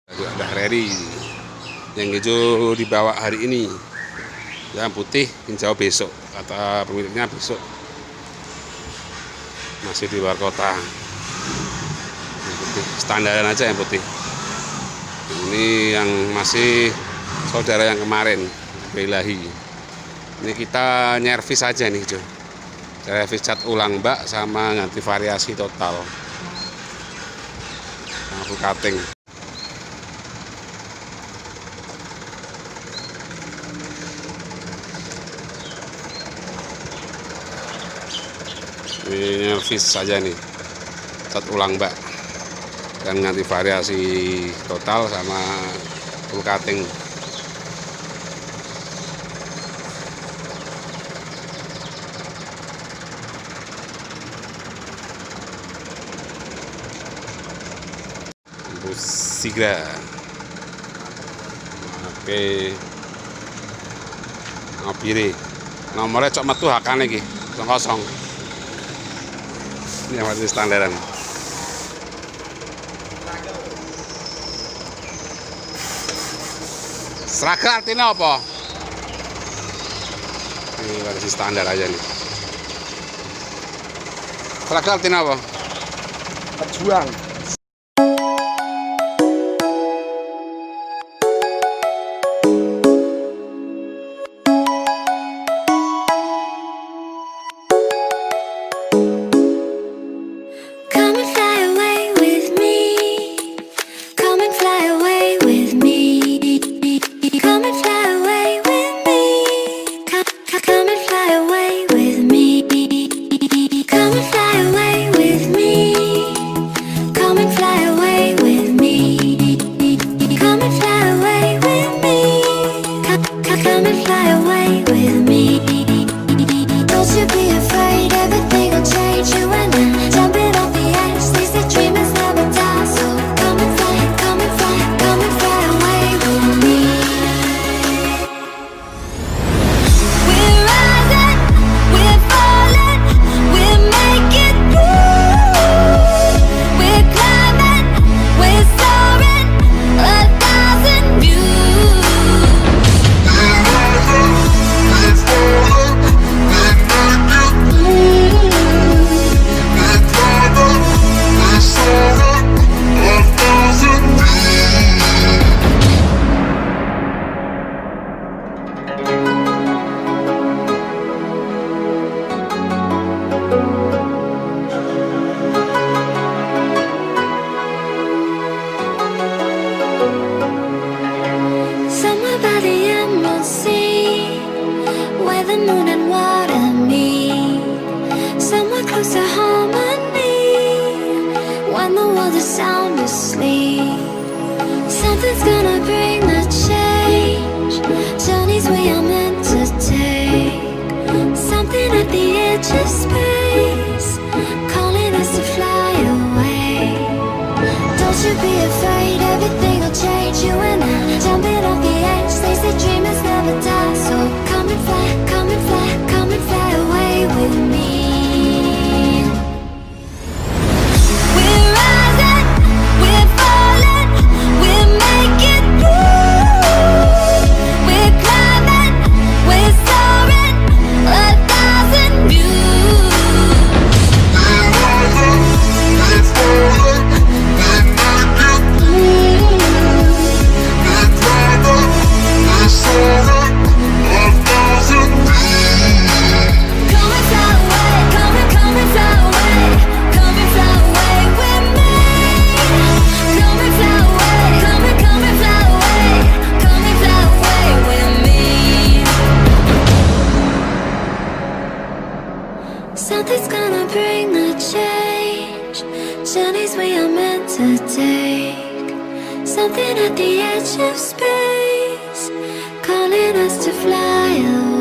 Ada Harga yang hijau dibawa hari ini, yang putih hijau besok, kata pemiliknya besok. Masih di luar kota. Yang putih standaran aja, yang putih. Ini yang masih saudara yang kemarin, Belahi. Ini kita nyervis aja nih, hijau. Servis cat ulang bak sama ganti variasi total. Aku cutting. Ini nyervis saja nih, cat ulang bak dan ganti variasi total sama full cutting. Sigra. Oke. Ngapire. Nomornya cok metu hakane iki, kosong. Ini yang masih standaran. Seragam artinya apa? Ini versi standar aja nih. Seragam artinya apa? Pejuang. Something's gonna bring the change. Journeys we are meant to take. Something at the edge of space, calling us to fly away. Don't you be afraid, everything will change. You and I, jumping off the edge. They say dreamers never die. So come and fly, come and fly, come and fly away with me. Something's gonna bring the change. Journeys we are meant to take. Something at the edge of space, calling us to fly away.